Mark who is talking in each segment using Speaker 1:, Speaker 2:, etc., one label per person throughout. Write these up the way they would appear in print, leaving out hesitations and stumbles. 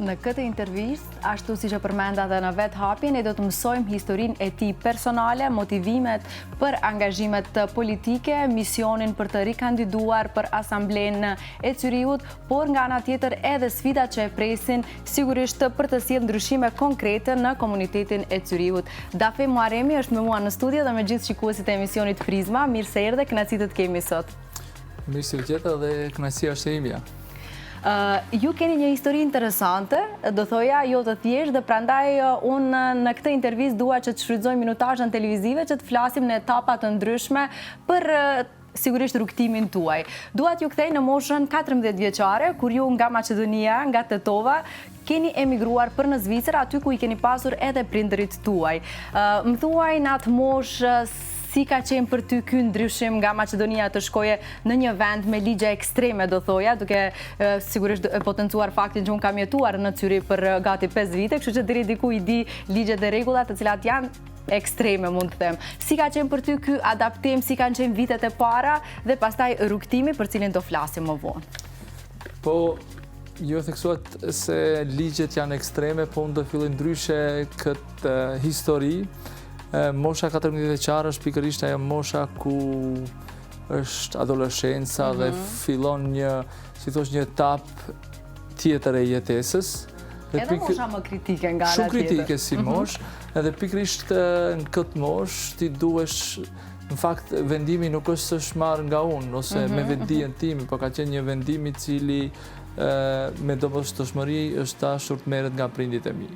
Speaker 1: Në këtë intervistë, ashtu si që përmenda dhe në vetë hapjen, ne do të mësojmë historinë e tij personale, motivimet për angazhimet politike, misionin për të rikandiduar për Asamblenë e Cyriut, por nga ana tjetër edhe sfidat që e presin sigurisht për të sjellë ndryshime konkrete në komunitetin e Cyriut. Dafe Muharemi është me mua në studio dhe me gjithë shikuesit e emisionit Prizma. Mirë se erdhe, kënaqësi të kemi sot.
Speaker 2: Mirë se vjen dhe kënaqësia është e imja.
Speaker 1: Ju keni një histori interesante, do thoja, jo të thjesht, dhe prandaj unë në këtë intervistë dua që të shfrytëzoj minutazhen televizive që të flasim në etapa të ndryshme për sigurisht rrugtimin tuaj. Dua t'ju kthej në moshën 14 vjeçare, kur ju nga Maqedonia, nga Tetova, keni emigruar për në Zvicër, aty ku i keni pasur edhe prindërit tuaj. Më thuaj në atë moshë si ka qenë për ty ky ndryshim nga Maqedonia të shkoje në një vend me ligje ekstreme, do thoja, duke sigurisht potencuar faktin që unë kam jetuar në Cyri për gati 5 vite, kështu që deri diku i di ligjet dhe rregullat të cilat janë ekstreme, mund të them. Si ka qenë për ty ky adaptim, si kanë qenë vitet e para dhe pastaj rrugtimi për cilin do flasim më vonë?
Speaker 2: Po, ju e theksuat se ligjet janë ekstreme, po unë do filloj ndryshe këtë histori. Mosha 14 vjeçare është pikërisht ajo mosha ku është adoleshenca dhe fillon një, si thosh, një etapë tjetër e jetesës.
Speaker 1: Edhe mosha më kritike nga ana tjetër.
Speaker 2: Shumë kritike si moshë, edhe pikërisht në këtë moshë ti duhesh, në fakt vendimi nuk është së shmarrë nga unë ose me vetdijen time, por ka qenë një vendim i cili me domosdoshmëri është dashur të merret nga prindit e mi.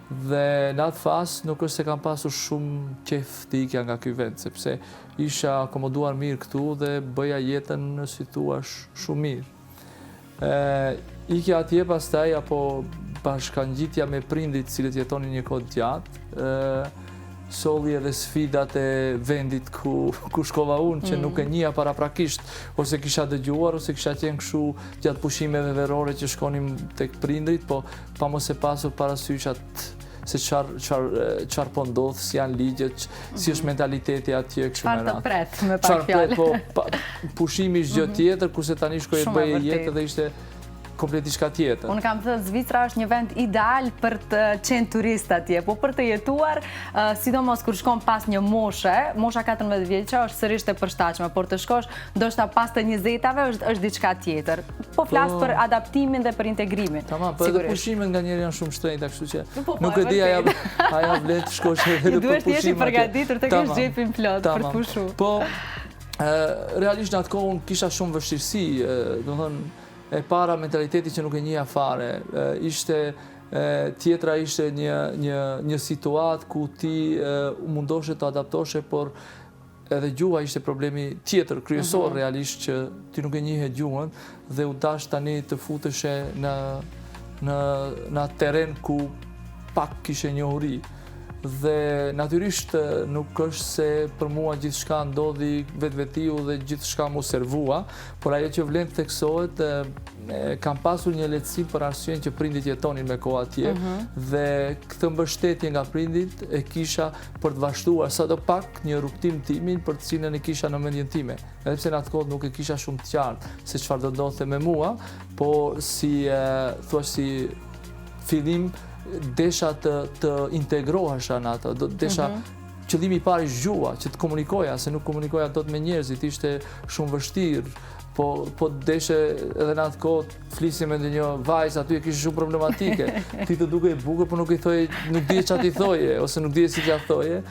Speaker 2: Dhe në atë fazë nuk është se kam pasur shumë qef të ikja nga ky vend, sepse isha akomoduar mirë këtu dhe bëja jetën si thua shumë mirë. Ikja atje pastaj apo bashkangjitja me prindit cilët jetonin një kohë gjatë, solli edhe sfidat e vendit ku shkova unë, që nuk e njihja paraprakisht, ose kisha dëgjuar, ose kisha qenë kështu gjatë pushimeve verore që shkonim tek prindrit, po pa mos e pasur parasysh atë se çfarë po ndodh, si janë ligjet, si është mentaliteti atje kështu me radhë.
Speaker 1: Çfarë të pret, me pak fjalë.
Speaker 2: Po pushimi është gjë tjetër, kurse tani shkoj të bëj jetë dhe ishte komplet diçka tjetër.
Speaker 1: Unë kam thënë Zvicra është një vend ideal për të qenë turist atje, po për të jetuar, sidomos kur shkon pas një moshe, mosha 14 vjeçare është sërish e përshtatshme, por të shkosh ndoshta pas të 20-tave është diçka tjetër. Po flas për adaptimin dhe për integrimin.
Speaker 2: Tamam, po edhe pushimet nganjëherë janë shumë shtrenjta, kështu që nuk e di aja vlen të shkosh edhe për pushime.
Speaker 1: Duhet të jesh i përgatitur të kesh xhepin plot për të pushuar.
Speaker 2: Po realisht në atë kohë unë kisha shumë vështirësi, domethënë e para mentaliteti që nuk e njihja fare, tjetra ishte një situatë ku ti mundoshe të adaptoshe, por edhe gjuha ishte problemi tjetër, kryesor realisht, që ti nuk e njihje gjuhën dhe u dash tani të futeshe në teren ku pak kishe njohuri. Dhe natyrisht nuk është se për mua gjithçka ndodhi vetvetiu dhe gjithçka mu servua, por ajo që vlen të theksohet, kam pasur një lehtësim për arsyen që prindit jetonin me kohë atje dhe këtë mbështetje nga prindit e kisha për të vazhduar sadopak një rrugtim timin për të cilën e kisha në mendjen time. Edhe pse në atë kohë nuk e kisha shumë të qartë se çfarë do ndodhte me mua, po si fillim desha të integrohesha në ato, desha qëllimi i parë ishte gjuha, që të komunikoja, se nuk komunikoja dot me njerëzit, ishte shumë vështirë, po deshe edhe në atë kohë flisje me ndonjë vajzë, aty e kishte shumë problematike. Ti të duke i bukur, por nuk dije çfarë ti thoje, ose nuk dije si t'ja thoje.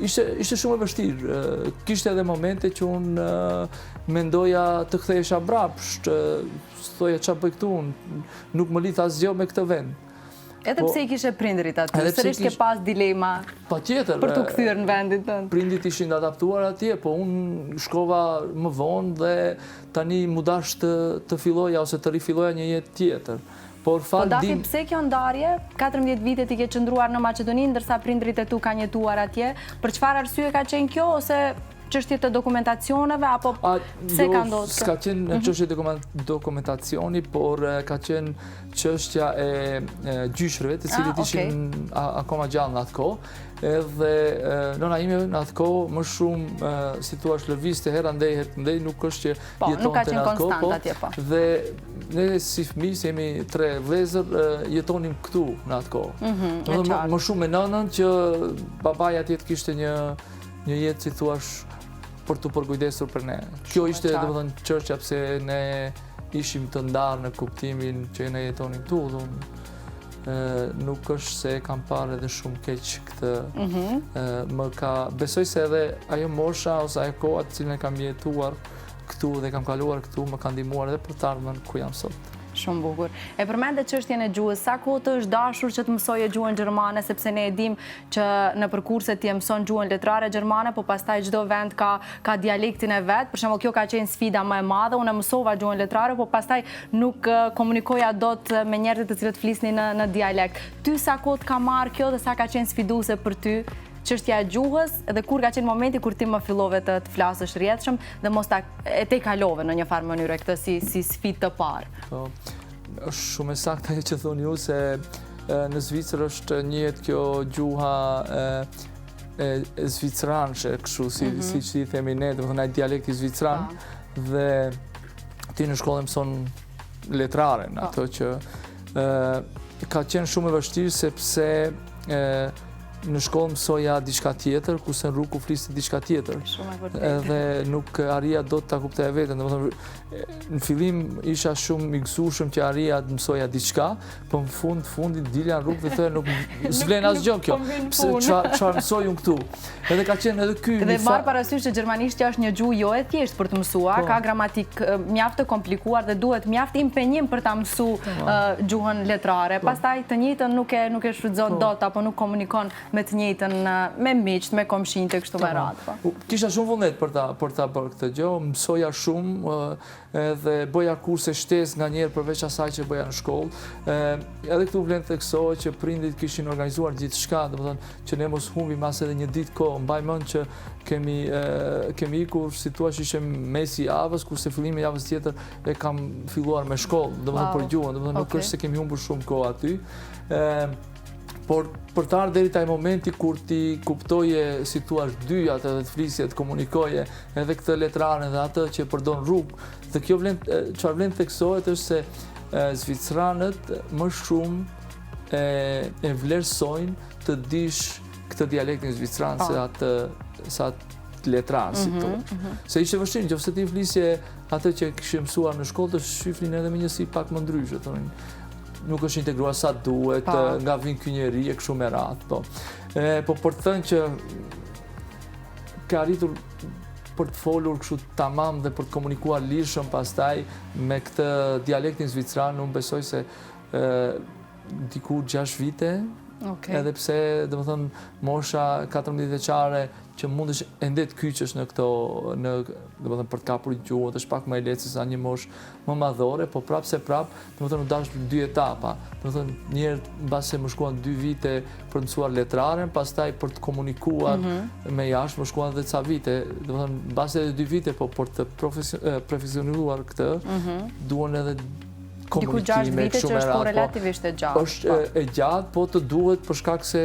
Speaker 2: Ishte shumë e vështirë. Kishte edhe momente që unë mendoja të kthehesha mbrapsht, thoja çfarë bëj këtu unë, nuk më lidh asgjë me këtë vend.
Speaker 1: Edhe pse i kishe prindrit aty, sërish ke pas dilema
Speaker 2: patjetër
Speaker 1: për të kthyer në vendin tënd.
Speaker 2: Prindit ishin adaptuar atje, po unë shkova më vonë dhe tani mu dash të filloja ose të rifilloja një jetë tjetër. Po
Speaker 1: Dafi, pse kjo ndarje? 14 vite ti ke qëndruar në Maqedoni, ndërsa prindrit e tu kanë jetuar atje. Për çfarë arsye ka qenë kjo, ose çështje të dokumentacioneve apo pse ka ndodhur?
Speaker 2: S'ka qenë çështje dokumentacioni, por ka qenë çështja e gjyshrëve, të cilët ishin akoma gjallë në atë kohë. Edhe nëna ime në atë kohë më shumë si thua lëvizte herë andej herë ndej, nuk është që jetonte në atë kohë. Dhe ne si fëmijë, si jemi 3 vëllezër, jetonim këtu në atë kohë. Më shumë me nënën që babaja atje kishte një jetë si thua për të përkujdesur për ne. Kjo ishte domethënë çështja pse ne ishim të ndarë në kuptimin që ne jetonim këtu. Nuk është se kam parë edhe shumë keq këtë. Besoj se edhe ajo mosha ose ajo koha të cilën e kam jetuar këtu dhe kam kaluar këtu më ka ndihmuar edhe për të ardhmen ku jam sot.
Speaker 1: Shumë bukur. E përmende çështjen e gjuhës, sa kohë të është dashur që të mësoje gjuhën gjermane, sepse ne e dim që në përkurset ti mëson gjuhën letrare gjermane, po pastaj çdo vend ka dialektin e vet. Për shembull, kjo ka qenë sfida më e madhe. Unë mësova gjuhën letrare, po pastaj nuk komunikoja dot me njerëzit të cilët flisnin në dialekt. Ty sa kohë ka marrë kjo dhe sa ka qenë sfiduese për ty çështja e gjuhës, dhe kur ka qenë momenti kur ti më fillove të flasësh rrjedhshëm dhe mos e te kalove në një farë mënyrë këtë si sfidë të parë?
Speaker 2: Është shumë e saktë ajo që thoni ju, se në Zvicër është njihet kjo gjuha e zvicranshe, kështu si themi ne, domethënë ai dialekti zvicran, dhe ti në shkollë mëson letraren, ato që ka qenë shumë e vështirë sepse në shkollë mësoja diçka tjetër, kurse në rrugë fliste diçka tjetër. Edhe nuk arria dot ta kuptoja veten. Domethënë në fillim isha shumë i gëzueshëm që arria të mësoja diçka, po në fundit dilja në rrugë dhe thoya nuk s'vlen asgjë kjo. Pse çfarë mësoj unë këtu? Edhe ka qenë edhe ky.
Speaker 1: Dhe marr parasysh që gjermanishtja është një gjuhë jo e thjeshtë për të mësuar, ka gramatik mjaft të komplikuar dhe duhet mjaft impenjim për ta mësuar gjuhën letrare. Pastaj të njëjtën nuk e shfrytëzon dot apo nuk komunikon me të njëjtën me miqt, me komshinjtë kështu me radhë.
Speaker 2: Kisha shumë vullnet për ta bërë këtë gjë, mësoja shumë edhe bëja kurse shtesë nganjëherë përveç asaj që bëja në shkollë. Edhe këtu vlen të theksohet që prindit kishin organizuar gjithçka, domethënë që ne mos humbim as edhe një ditë kohë. Mbaj mend që kemi ikur si thua që ishte mesi i javës, kurse fillimi i javës tjetër e kam filluar me shkollë, domethënë për gjuhën, domethënë nuk është se kemi humbur shumë kohë aty. Por për të ardhur deri taj momenti kur ti kuptoje si thua dyjat edhe të flisje, të komunikoje edhe këtë letraren dhe atë që përdor rrugë, dhe kjo çfarë vlen theksohet është se zvicranët më shumë e vlerësojnë të dish këtë dialektin zvicran se atë letran, si thua. Se ishte vështirë, nëse ti flisje atë që kishe mësuar në shkollë, të shifrin edhe me njësi pak më ndryshe, thonë. Nuk është integruar sa duhet, nga vin ky njeri e kështu me radhë. Po për të thënë që ka arritur për të folur kështu tamam dhe për të komunikuar lirshëm pastaj me këtë dialektin zvicran, unë besoj se diku 6 vite, edhe pse domethënë mosha 14 vjeçare që mundesh ende të kyçesh në këto, domethënë për të kapur gjuhën, është pak më e lehtë se sa një moshë më madhore, po prapë se prapë, domethënë u dash 2 etapa. Domethënë një herë mbas se më shkuan 2 vite për të mësuar letraren, pastaj për të komunikuar me jashtë më shkuan edhe ca vite. Domethënë mbas edhe 2 vite, po për të profesionuar këtë, duan edhe
Speaker 1: diku 6 vite që është relativisht e gjatë.
Speaker 2: Është e gjatë, po të duhet për shkak se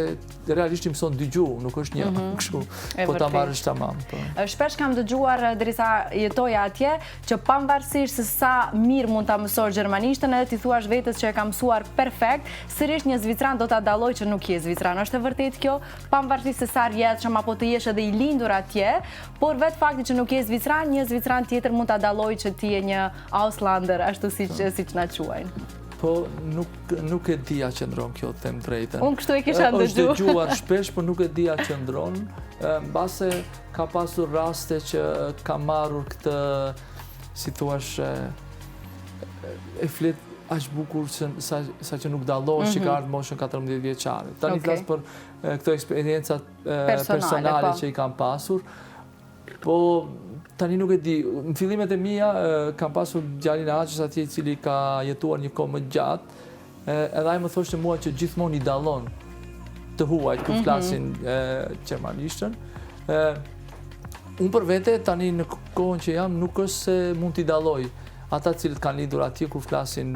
Speaker 2: realisht i mëson 2 gjuhë, nuk është një kështu, po ta marrësh tamam.
Speaker 1: Shpesh kam dëgjuar derisa jetoja atje që pavarësisht se sa mirë mund ta mësosh gjermanishtën, edhe ti thuash vetes që e ka mësuar perfekt, sërish një zvicran do ta dalloj që nuk je zvicran. Është e vërtetë kjo, pavarësisht se sa rrjedhshëm apo të jesh edhe i lindur atje, por vetë fakti që nuk je zvicran, një zvicran tjetër mund ta dalloj që ti je një Auslander, ashtu siç na quajnë.
Speaker 2: Po nuk e dia qëndron kjo, them drejtën.
Speaker 1: Unë kështu e kisha ndëgjuar.
Speaker 2: Është dëgjuar shpesh, por nuk e dia qëndron. Mbase ka pasur raste që ka marrur këtë, si thuash, e flet aq bukur sa që nuk dallohesh që ka ardhur moshën 14 vjeçare. Tani flas për këto eksperiencat personale që i kam pasur. Po tani nuk e di, në fillimet e mia kam pasur djalin e Aqës atje i cili ka jetuar një kohë më gjatë, edhe ai më thoshte mua që gjithmonë i dallon të huajt kur flasin gjermanishtën. Unë për vete, tani në kohën që jam, nuk është se mund t'i dalloj ata cilët kanë lindur atje kur flasin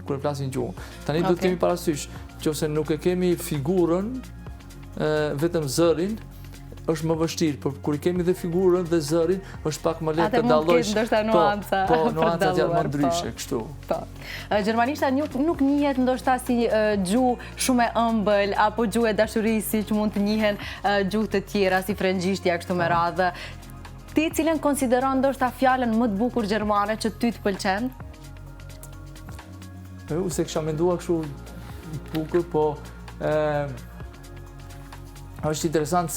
Speaker 2: kur flasin gjuhën. Tani do të kemi parasysh, nëse nuk e kemi figurën, vetëm zërin, është më vështirë, por kur i kemi dhe figurën dhe zërin, është pak më lehtë të dallojsh.
Speaker 1: Ndoshta nuanca.
Speaker 2: Po, nuancat janë më ndryshe, kështu.
Speaker 1: Po. Gjermanishta nuk njihet ndoshta si gjuhë shumë e ëmbël apo gjuhë e dashurisë siç mund të njihen gjuhë të tjera si frëngjishtja kështu me radhë. Ti cilën konsideron ndoshta fjalën më të bukur gjermane që ty të pëlqen?
Speaker 2: Se kisha menduar kështu bukur, po është interesant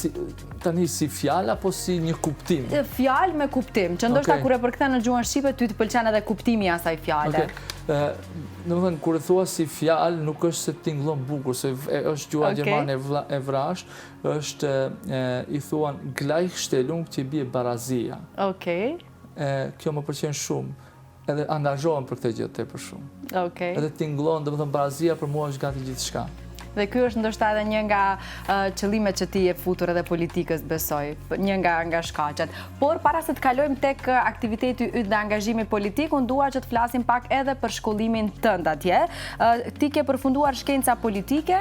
Speaker 2: tani si fjalë apo si një kuptim?
Speaker 1: Fjalë me kuptim, që ndoshta kur e përkthen në gjuhën shqipe ty të pëlqen edhe kuptimi i asaj fjale.
Speaker 2: Domethënë kur e thua si fjalë nuk është se tingëllon bukur, se është gjuha gjermane e vrash, është i thuan Gleichstellung që bie barazia.
Speaker 1: Okej.
Speaker 2: Kjo më pëlqen shumë. Edhe angazhohem për këtë gjë tepër shumë.
Speaker 1: Okej.
Speaker 2: Edhe tingëllon, domethënë barazia për mua është gati gjithçka.
Speaker 1: Dhe ky është ndoshta edhe një nga qëllimet që ti je futur edhe politikës, besoj, një nga shkaqet. Por para se të kalojmë tek aktiviteti yt dhe angazhimi politik, unë dua që të flasim pak edhe për shkollimin tënd atje. Ti ke përfunduar shkenca politike,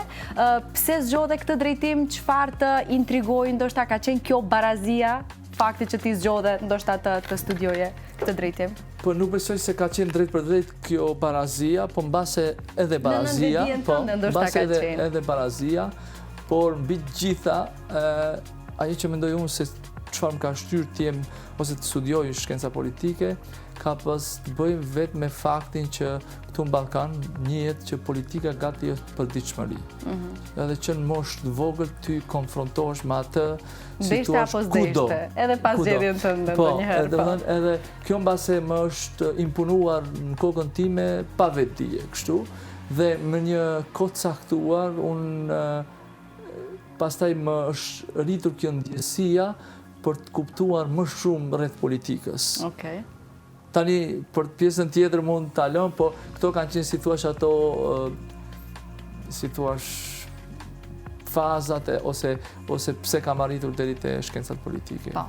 Speaker 1: pse zgjodhe këtë drejtim, çfarë të intrigoi, ndoshta ka qenë kjo barazia, fakti që ti zgjodhe ndoshta të studioje këtë drejtim?
Speaker 2: Po nuk besoj se ka qenë drejt për drejt kjo barazia, po mbase edhe barazia, edhe barazia, por mbi gjitha, ajo që mendoj unë se çfarë më ka shtyrë të jem ose të studioj shkenca politike, ka pas të bëjmë vetë me faktin që këtu në Ballkan njihet që politika gati është përditshmëri. Edhe që në moshë të vogël ty konfrontohesh me atë situash kudo.
Speaker 1: Edhe pas zgjedhjen tënde ndonjëherë.
Speaker 2: Po, edhe kjo mbase më është imponuar në kokën time pa vetdije, kështu, dhe me një kohë të caktuar unë pastaj më është rritur kjo ndjesia për të kuptuar më shumë rreth politikës.
Speaker 1: Okej.
Speaker 2: Tani, për pjesën tjetër mund të alon, po këto kanë qenë si thuash ato, si thuash fazat ose pse kam arritur deri te shkencat politike.
Speaker 1: Po.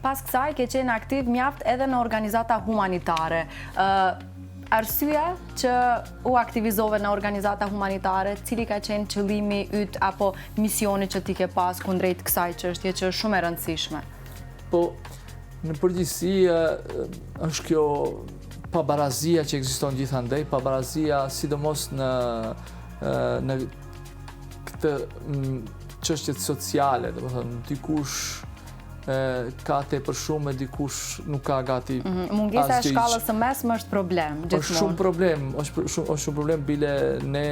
Speaker 1: Pas kësaj ke qenë aktiv mjaft edhe në organizata humanitare. Arsyeja që u aktivizove në organizata humanitare, cili ka qenë qëllimi yt apo misioni që ti ke pas kundrejt kësaj çështje që është shumë e rëndësishme?
Speaker 2: Po, në përgjithësi është kjo pabarazia që ekziston gjithandej, pabarazia sidomos në këtë çështjet sociale, domethënë dikush ka tepër shumë e dikush nuk ka gati.
Speaker 1: Mungesa e shkallës së mesme është problem gjithmonë.
Speaker 2: Është shumë problem, është shumë problem bile ne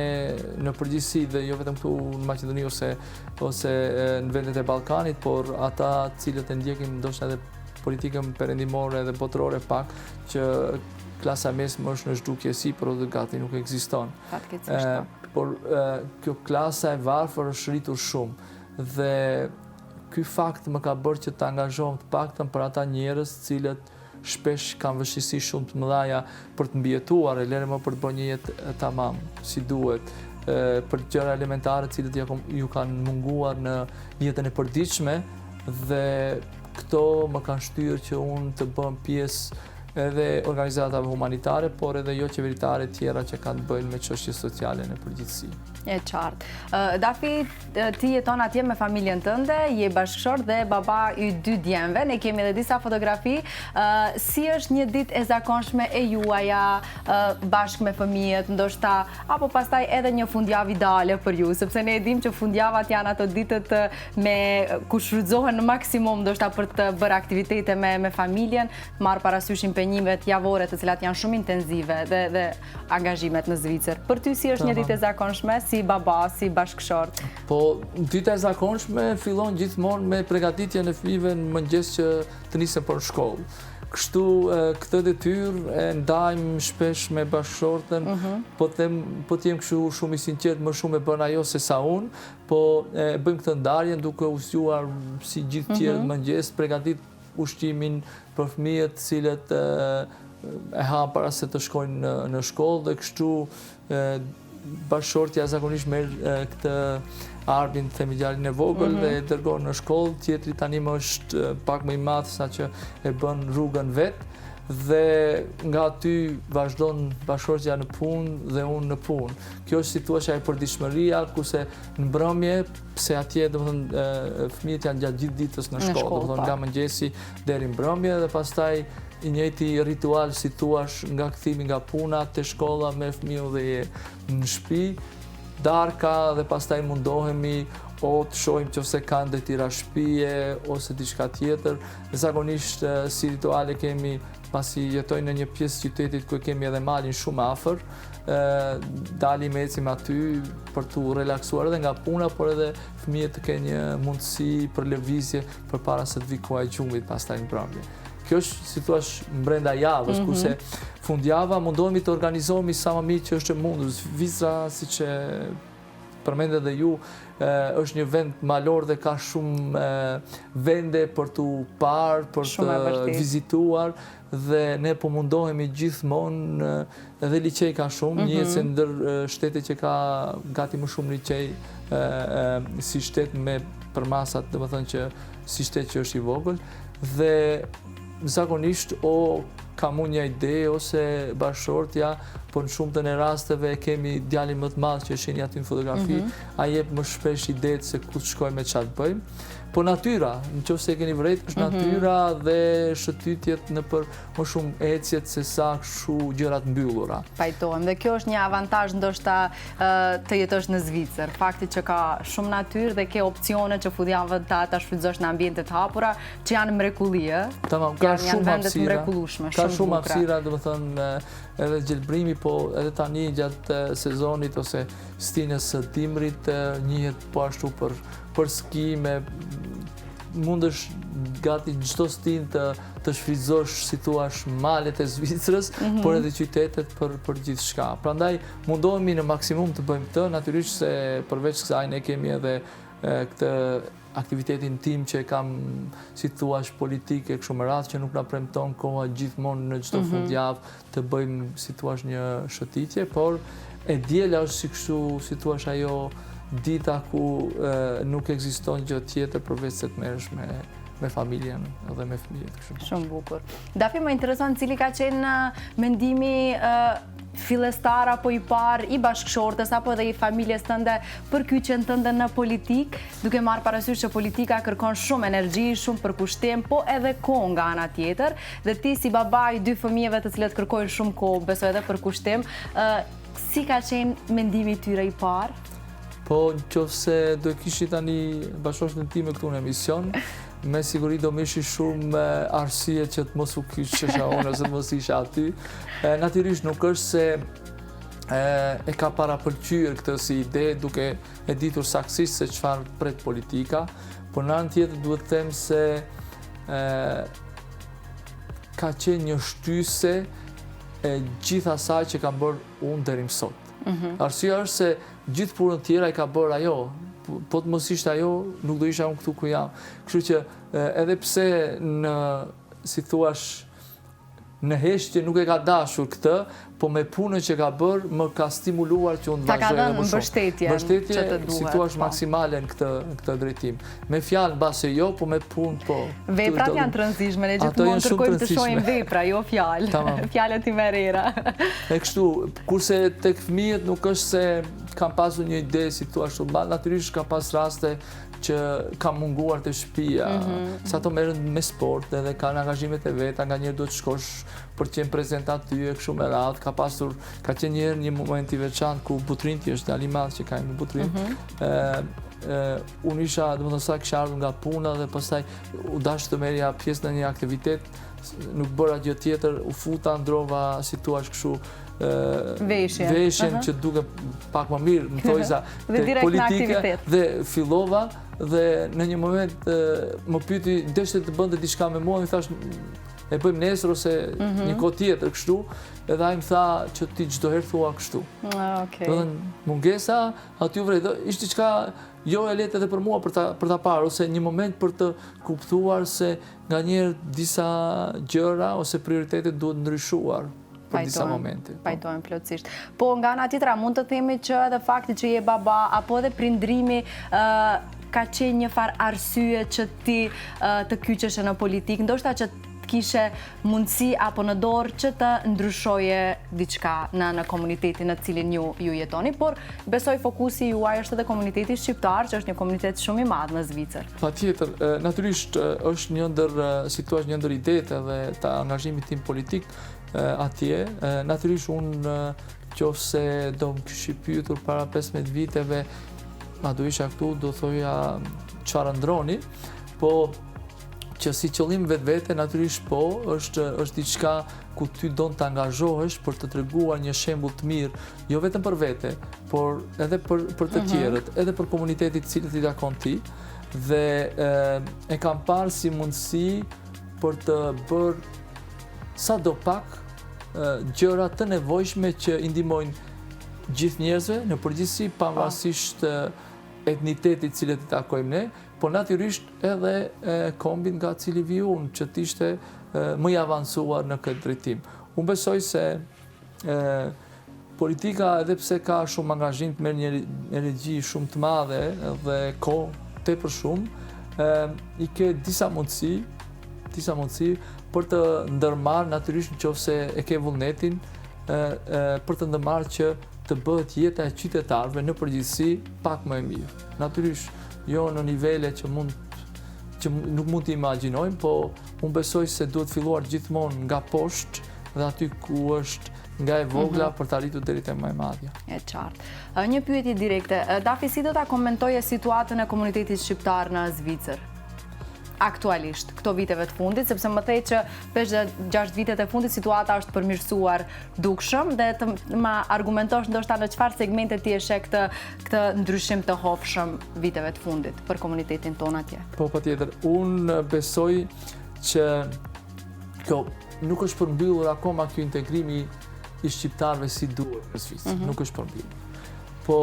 Speaker 2: në përgjithësi dhe jo vetëm këtu në Maqedoni ose në vendet e Ballkanit, por ata cilët e ndjekin ndoshta edhe politikën perëndimore dhe botërore pak, që klasa mesme është në zhdukje sipër ose gati nuk ekziston. Por kjo klasa e varfër është rritur shumë dhe ky fakt më ka bërë që të angazhohem të paktën për ata njerëz cilët shpesh kanë vështirësi shumë të mëdha për të mbijetuar, e lere më për të bërë një jetë tamam si duhet, për gjëra elementare të cilët ju kanë munguar në jetën e përditshme, dhe këto më kanë shtyrë që unë të bëm pjesë edhe organizatave humanitare, por edhe jo qeveritare tjera që kanë të bëjnë me çështje sociale në përgjithësi.
Speaker 1: E qartë. Dafi, ti jeton atje me familjen tënde, je bashkëshort dhe baba i 2 djemve, ne kemi edhe disa fotografi. Si është një ditë e zakonshme e juaja bashkë me fëmijët, ndoshta, apo pastaj edhe një fundjavë ideale për ju, sepse ne e dim që fundjavat janë ato ditët ku shfrytëzohen në maksimum, ndoshta për të bërë aktivitete me familjen, marr parasysh impenjimet javore të cilat janë shumë intenzive dhe angazhimet në Zvicër. Për ty si është një ditë e zakonshme, si baba, si bashkëshort?
Speaker 2: Po, dita e zakonshme fillon gjithmonë me pregaditjen e fëmijëve në mëngjes që të nisen për shkollë. Kështu këtë detyrë e ndajmë shpesh me bashkëshortën, po të jem kështu shumë i sinqert, më shumë e bën ajo se sa unë, po bëjmë këtë ndarjen duke u zgjuar si gjithë tjerë mëngjes, pregadit ushqimin për fëmijët cilët e ha para se të shkojnë në shkollë, dhe kështu bashkëshortja zakonisht merr këtë Arbin familjarin e vogël dhe e dërgon në shkollë, tjetri tani më është pak më i madh sa që e bën rrugën vet dhe nga aty vazhdon bashkëshortja në punë dhe unë në punë. Kjo është situata e përditshmëria, kurse në mbrëmje, pse atje domethënë fëmijët janë gjatë gjithë ditës në shkollë, domethënë nga mëngjesi deri mbrëmje dhe pastaj i njëjti ritual si thua nga kthimi nga puna te shkolla me fëmijën dhe je në shtëpi, darka dhe pastaj mundohemi o të shohim nëse kanë detyrë shtëpie ose diçka tjetër. Zakonisht si rituale kemi pasi jetojnë në një pjesë qytetit ku kemi edhe malin shumë afër, dalim ecim aty për të relaksuar edhe nga puna, por edhe fëmijët të kenë një mundësi për lëvizje përpara se të vi koha e gjumit pastaj në mbrëmje. Kjo është situash brenda javës, kurse fundjava mundohemi të organizohemi sa më mirë që është e mundur. Zvicra, siç e përmendet edhe ju, është një vend malor dhe ka shumë vende për të parë, për të vizituar dhe ne po mundohemi gjithmonë, edhe liçej ka shumë, një se ndër shtete që ka gati më shumë liçej si shtet me përmasat, domethënë që si shtet që është i vogël dhe zakonisht kam unë një ide ose bashkëshortja, por në shumtën e rasteve kemi djalin më të madh që shihni aty në fotografi, ai jep më shpesh idetë se ku të shkojmë e çfarë të bëjmë. Po natyra, nëse e keni vërejt, është natyra dhe shëtytjet në për më shumë ecjet se sa kështu gjërat mbyllura.
Speaker 1: Pajtohem, dhe kjo është një avantazh ndoshta të jetosh në Zvicër. Fakti që ka shumë natyrë dhe ke opsione që fundjavën ta shfrytëzosh në ambiente të hapura, që janë mrekulli,
Speaker 2: Tamam, ka shumë hapësira. Ka shumë hapësira, domethënë edhe gjelbrimi, po edhe tani gjatë sezonit ose stinës së dimrit njihet po ashtu për ski, mundesh gati çdo stinë të shfrytëzosh si thua malet e Zvicrës, por edhe qytetet për gjithçka. Prandaj mundohemi në maksimum të bëjmë këtë, natyrisht se përveç kësaj ne kemi edhe këtë aktivitetin tim që kam, si thua, politike kështu me radhë që nuk na premton koha gjithmonë në çdo fundjavë të bëjmë, si thua, një shëtitje, por e diela është si kështu, si thua, ajo dita ku nuk ekziston gjë tjetër përveç se të merresh me familjen dhe me fëmijët.
Speaker 1: Shumë bukur. Dafi, më intereson cili ka qenë mendimi fillestar apo i parë i bashkëshortes apo edhe i familjes tënde për kyçjen tënde në politik, duke marrë parasysh që politika kërkon shumë energji, shumë përkushtim, po edhe kohë nga ana tjetër, dhe ti si baba i 2 fëmijëve të cilët kërkojnë shumë kohë, besoj edhe përkushtim, si ka qenë mendimi tyre i parë?
Speaker 2: Po, nëse do kishi tani bashkëshorten time këtu në emision, me siguri do mishi shumë arsye që të mos u kyçesha unë ose të mos isha aty. Natyrisht nuk është se e ka parapëlqyer këtë si ide duke e ditur saktësisht se çfarë pret politika, por në anë tjetër duhet të them se ka qenë një shtyse e gjithë asaj që kam bërë unë deri më sot. Arsyeja është se gjithë punën tjera i ka bërë ajo, po të mos ishte ajo, nuk do isha unë këtu ku jam. Kështu që edhe pse në, si thuash, në heshtje nuk e ka dashur këtë, po me punën që ka bërë më ka stimuluar që unë të vazhdoj edhe më shumë. Mbështetje, si thuash, maksimale në këtë drejtim. Me fjalë mbase jo, po me punë po.
Speaker 1: Veprat janë të rëndësishme, ne gjithmonë kërkojmë të shohim vepra, jo fjalë. Fjalët i merrera.
Speaker 2: E kështu, kurse tek fëmijët nuk është se kam pasur një ide, si thuash, natyrisht kam pas raste që kam munguar të shtëpia, sa ato merren me sport edhe kanë angazhimet e veta, nga njerë do të shkosh për të qenë prezent aty e kështu me radhë, ka qenë njerë një moment i veçantë ku Butrinti është djali i madh që ka në Butrin. Unë isha, domethënë sa kisha ardhur nga puna dhe pastaj u dash të merrja pjesë në një aktivitet, nuk bëra gjë tjetër, u futa, ndrova, si thua kështu, veshjen që duke pak më mirë, më thojza politike dhe fillova dhe në një moment më pyeti deshte të bënte diçka me mua, më thash e bëjmë nesër ose një kohë tjetër kështu, edhe ai më tha që ti çdo herë thua kështu. Mungesa aty vrej, ishte diçka jo e lehtë edhe për mua për ta parë, ose një moment për të kuptuar se nganjëherë disa gjëra ose prioritetet duhet ndryshuar. për disa momente.
Speaker 1: Pajtojmë plotësisht. Po nga ana tjetra mund të themi që edhe fakti që je baba apo edhe prindrimi ka qenë një farë arsye që ti të kyqesh në politikë, ndoshta që kishe mundësi apo në dorë që të ndryshoje diçka në komunitetin në cilin ju jetoni, por besoj fokusi juaj është edhe komuniteti shqiptar, që është një komunitet shumë i madh në Zvicër.
Speaker 2: Patjetër, natyrisht është një ndër idetë dhe të angazhimit tim politik atje. Natyrisht unë qofse do më kishi pyetur para 15 viteve, ma do isha këtu, do thoja çfarë ndroni, po që si qëllim vetvete, natyrisht po, është diçka ku ty do të angazhohesh për të treguar një shembull të mirë, jo vetëm për vete, por edhe për të tjerët, edhe për komunitetit cilët i takon ti, dhe e kam parë si mundësi për të bërë sadopak gjëra të nevojshme që i ndihmojnë gjithë njerëzve në përgjithësi, pavarësisht etnitetit cilët i takojmë ne, por natyrisht edhe kombin nga cili vi unë, që t'ishte më i avancuar në këtë drejtim. Unë besoj se politika, edhe pse ka shumë angazhim të merr një energji shumë të madhe dhe kohë tepër shumë, i ke disa mundësi për të ndërmarrë, natyrisht nëse e ke vullnetin, për të ndërmarrë që të bëhet jeta e qytetarëve në përgjithësi pak më e mirë. Natyrisht jo në nivele që nuk mund të imagjinojmë, po unë besoj se duhet filluar gjithmonë nga poshtë dhe aty ku është nga e vogla për të arritur deri te më e madhja.
Speaker 1: E qartë. Një pyetje direkte. Dafi, si do ta komentoje situatën e komunitetit shqiptar në Zvicër? Aktualisht, këto viteve të fundit, sepse më thej që 5-6 vitet e fundit situata është përmirësuar dukshëm, dhe të ma argumentosh ndoshta në çfarë segmente ti e sheh këtë ndryshim të hofshëm viteve të fundit për komunitetin ton atje.
Speaker 2: Po, patjetër. Unë besoj që kjo nuk është përmbyllur akoma, ky integrimi i shqiptarëve si duhet në Zvicër. Nuk është përmbyllur. Po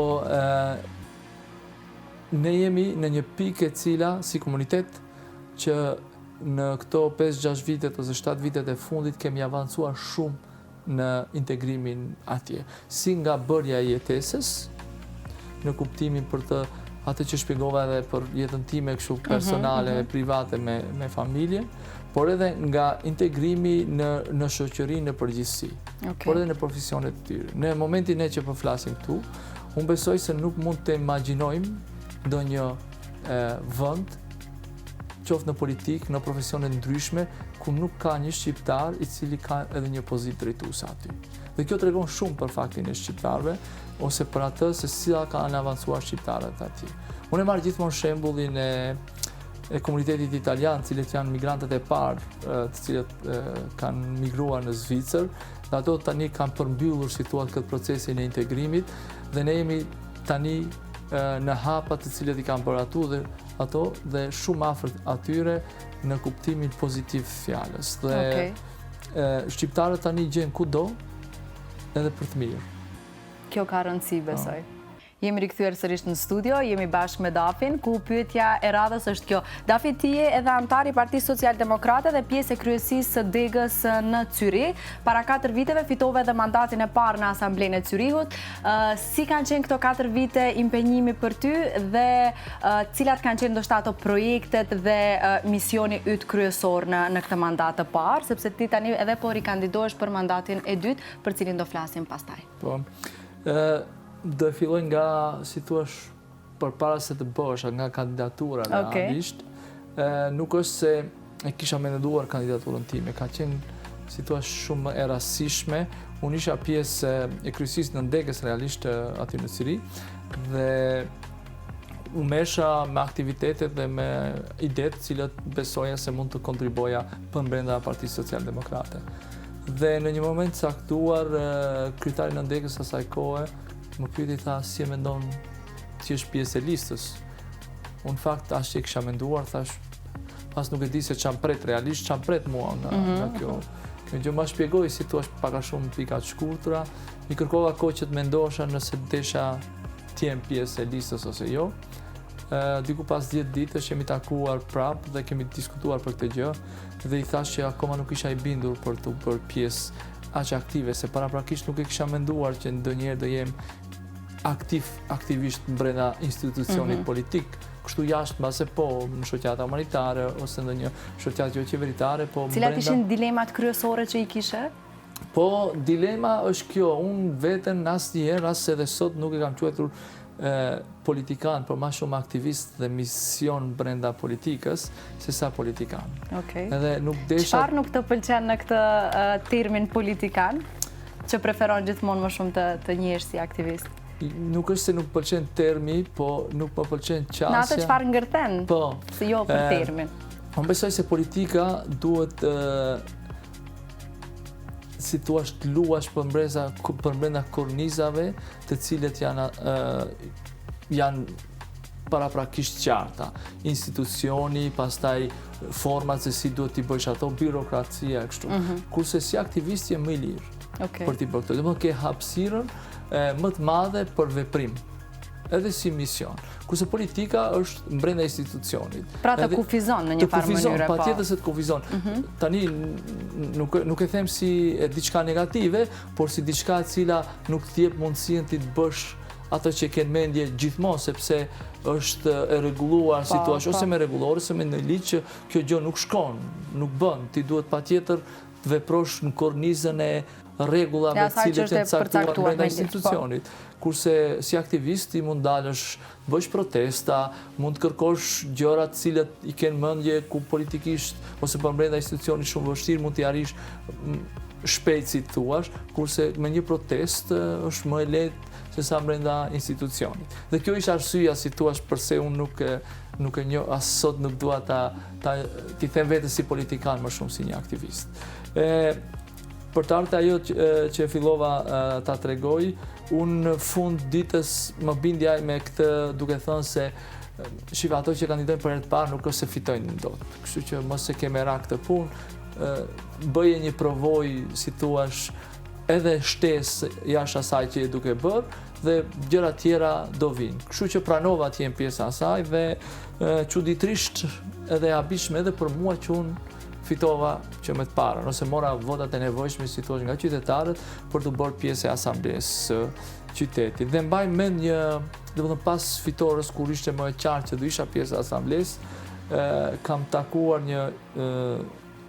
Speaker 2: ne jemi në një pikë e cila si komunitet që në këto 5-6 vitet ose 7 vitet e fundit kemi avancuar shumë në integrimin atje. Si nga bërja e jetesës, në kuptimin për atë që shpjegova edhe për jetën time kështu personale, private me familjen, por edhe nga integrimi në shoqërinë në përgjithësi, por edhe në profesionet të tyre. Në momentin që po flasim këtu, unë besoj se nuk mund të imagjinojmë ndonjë vend, qoftë në politikë, në profesione ndryshme, ku nuk ka një shqiptar i cili ka edhe një pozitë drejtuese aty. Dhe kjo tregon shumë për faktin e shqiptarëve, ose për atë se si kanë avancuar shqiptarët aty. Unë e marr gjithmonë shembullin e komunitetit italian, cilët janë migrantët e parë, të cilët kanë migruar në Zvicër, dhe ato tani kanë përmbyllur këtë procesin e integrimit, dhe ne jemi tani në hapat të cilët i kanë bërë ato dhe shumë afër atyre në kuptimin pozitiv fjalës. Dhe shqiptarët tani gjen kudo edhe për të mirë.
Speaker 1: Kjo ka rëndësi, besoj. Jemi rikthyer sërish në studio, jemi bashkë me Dafin, ku pyetja e radhës është kjo. Dafi, ti je edhe antar i Partisë Social-Demokrate dhe pjesë e kryesisë së Degës në Cyri. Para 4 viteve fitove edhe mandatin e parë në Asamblenë e Zyrihut. Si kanë qenë këto 4 vite impenjimi për ty dhe cilat kanë qenë ndoshta ato projektet dhe misioni yt kryesor në këtë mandat të parë, sepse ti tani edhe po rikandidohesh për mandatin e dytë, për cilin do flasim pastaj.
Speaker 2: Po. Do e filloj nga, si thuash, përpara se të bësh, nga kandidatura realisht. Nuk është se e kisha menduar kandidaturën time, ka qenë, si thuash, shumë e rastësishme. Unë isha pjesë e kryesisë në Degës realisht aty në Cyri, dhe u mesha me aktivitetet dhe me idetë cilët besoja se mund të kontriboja për brenda Partisë Social-Demokrate. Dhe në një moment caktuar, kryetari në Degës asaj kohe më pyeti, tha, si e mendon që është pjesë e listës. Unë fakt as që e kisha menduar, thash, pas nuk e di se çam pret realisht, çam pret mua nga kjo. Kjo gjë më shpjegoi, si thua, pak a shumë pika të shkurtra. I kërkova kohë që të mendosha nëse desha të jem pjesë e listës ose jo. Diku pas 10 ditësh jemi takuar prapë dhe kemi diskutuar për këtë gjë, dhe i thash që akoma nuk isha i bindur për të bërë pjesë aq aktive, se paraprakisht nuk e kisha menduar që ndonjëherë do jem aktivisht brenda institucionit politik, kështu jashtë mbase po në shoqata humanitare ose ndonjë shoqatë jo qeveritare, po
Speaker 1: Cilat ishin dilemat kryesore që i kishe?
Speaker 2: Po dilema është kjo, unë veten asnjëherë as edhe sot nuk e kam quajtur politikan, por ma shumë aktivist dhe mision brenda politikës se sa politikan. Edhe nuk desha...
Speaker 1: Çfarë nuk të pëlqen në këtë termin politikan, që preferon gjithmonë më shumë të njihesh si aktivist?
Speaker 2: Nuk është se nuk pëlqen termi, po nuk më pëlqen qasja...
Speaker 1: Në atë çfarë ngërten, si jo për termin?
Speaker 2: Unë besoj se politika duhet si thua të luash përbrenda kornizave të cilët janë paraprakisht qarta. Institucioni, pastaj format se si duhet t'i bësh ato, birokracia e kështu. Kurse si aktivist je më i lirë për t'i bërë këto. Dhe më ke hapësirën më të madhe për veprim, edhe si mision. Kurse politika është brenda institucionit.
Speaker 1: Pra të kufizon në një farë mënyre, po.
Speaker 2: Patjetër se të kufizon. Tani nuk e them si diçka negative, por si diçka e cila nuk t'jep mundësinë ti të bësh ato që ke në mendje gjithmonë, sepse është e rregulluar situacion ose me rregullor ose me në ligj që kjo gjë nuk shkon, nuk bën. Ti duhet patjetër të veprosh në kornizën e rregullave të cilat janë caktuar brenda institucionit. Kurse si aktivist i mund dalësh, bësh protesta, mund të kërkosh gjëra të cilat i kenë mendje ku politikisht ose për brenda institucionit shumë vështirë mund t'i arrish shpejt si thuash, kurse me një protest është më e lehtë se sa brenda institucionit. Dhe kjo ishte arsyeja si thuash pse unë nuk e njoh as sot, nuk dua t'i them vetes si politikan më shumë si një aktivist. Për të ardhur ajo që fillova ta tregoj, unë në fund ditës më bindja me këtë duke thënë se shiva ato që kandidojnë për herë të parë nuk është se fitojnë dot. Kështu që mos e ke merak këtë punë, bëje një provojë, si thuash, edhe shtesë jashtë asaj që je duke bërë dhe gjëra tjera do vinë. Kështu që pranova të jem pjesë asaj dhe çuditërisht edhe habishme edhe për mua që unë fitova që me të parën, ose mora votat e nevojshme si thuash nga qytetarët për të bërë pjesë e asamblesë qytetit. Dhe mbaj mend domethënë pas fitores kur ishte më e qartë që do isha pjesë e asamblesë, kam takuar një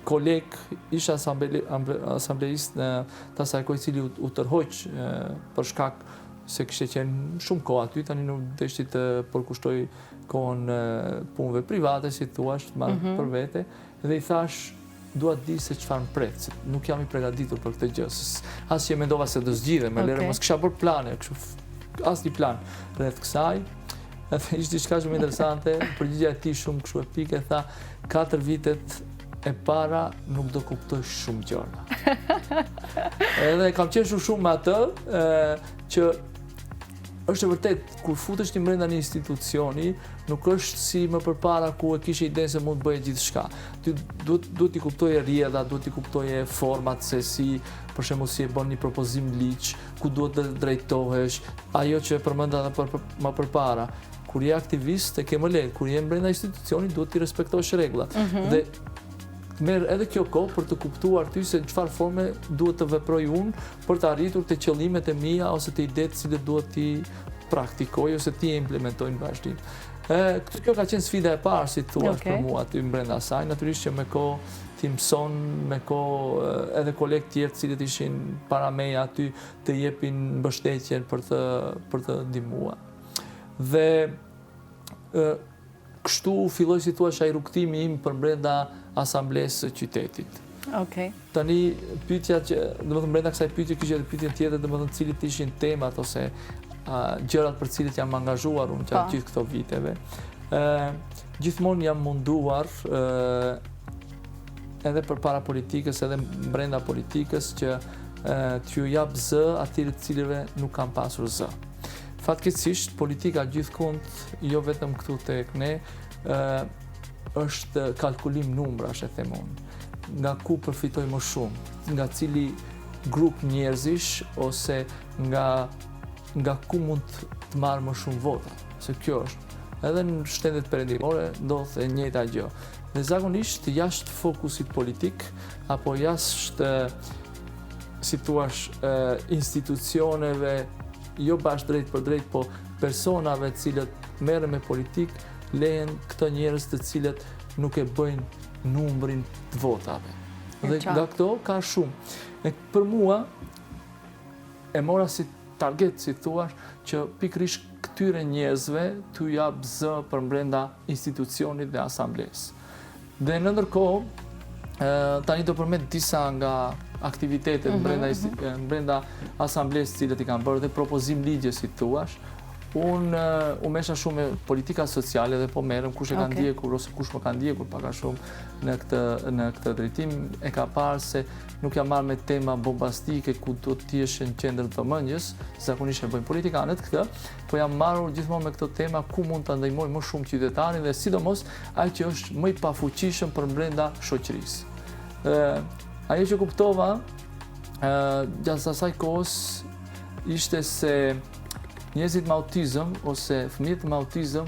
Speaker 2: koleg, isha asambleist në të asaj kohë i cili u tërhoq për shkak se kishte qenë shumë kohë aty, tani nuk deshti të përkushtoj kohën punëve private, si thuash, të marrë për vete, dhe i thash, dua të di se çfarë më pret, se nuk jam i përgatitur për këtë gjë. As që mendova se do zgjidhem, me lere mos kisha bërë plane, asnjë plan rreth kësaj. Edhe ishte diçka shumë interesante, përgjigjja e tij shumë kështu epike, tha 4 vitet e para nuk do kuptoj shumë gjëra. Edhe kam qeshur shumë me atë që është e vërtet, kur futesh ti brenda një institucioni, nuk është si më përpara ku e kishe idenë se mund të bëje gjithçka. Ti duhet t'i kuptoje rrjedha, duhet t'i kuptoje format se si, për shembull, si e bën një propozim ligj, ku duhet të drejtohesh, ajo që e përmenda edhe më përpara. Kur je aktivist e ke më lehtë, kur je brenda institucionit duhet t'i respektosh rregullat. Dhe merr edhe kjo kohë për të kuptuar ty se çfarë forme duhet të veproj unë për të arritur të qëllimet e mia ose të idetë që duhet t'i praktikoj ose t'i implementoj në vazhdim. Kjo ka qenë sfida e parë, si thuash, për mua aty brenda saj. Natyrisht që me kohë ti mëson, me kohë edhe kolegë tjerë të cilët ishin para meje aty të jepin mbështetjen për të ndihmuar. Dhe kështu filloi, si thuash, ai rrugtimi im për brenda asamblesë së qytetit. Tani pyetja që, domethënë brenda kësaj pyetje kishte edhe pyetje tjetër, domethënë cilit ishin temat ose gjërat për cilët jam angazhuar unë gjatë gjithë këto viteve. Gjithmonë jam munduar edhe përpara politikës, edhe brenda politikës që t'ju jap zë atyre të cilëve nuk kam pasur zë. Fatkeqësisht politika gjithkund, jo vetëm këtu tek ne, është kalkulim numrash, e them unë. Nga ku përfitoj më shumë, nga cili grup njerëzish ose nga ku mund të marrë më shumë vota. Se kjo është. Edhe në shtetet perëndimore ndodh e njëjta gjë. Dhe zakonisht jashtë fokusit politik apo jashtë si thuash, institucioneve, jo bashkë drejt për drejt, po personave cilët merren me politikë, lejen këto njerëz të cilët nuk e bëjnë numrin të votave. Dhe nga këto ka shumë. E për mua, e mora si target, si thuash, që pikërisht këtyre njerëzve t'u jap zë për brenda institucionit dhe asamblesë. Dhe në ndërkohë, tani do përmend disa nga aktivitetet brenda asamblesë cilët i kanë bërë dhe propozim ligje, si thuash. Unë u mesha shumë me politika sociale dhe po merrem kush e ka ndjekur ose kush më ka ndjekur pak a shumë në këtë drejtim, e ka parë se nuk jam marrë me tema bombastike ku do të jesh në qendër të vëmendjes, zakonisht e bëjnë politikanët këtë, po jam marrur gjithmonë me këto tema ku mund ta ndihmoj më shumë qytetarin dhe sidomos ai që është më i pafuqishëm për brenda shoqërisë. Ajo që kuptova gjatë asaj kohës ishte se njerëzit me autizëm ose fëmijët me autizëm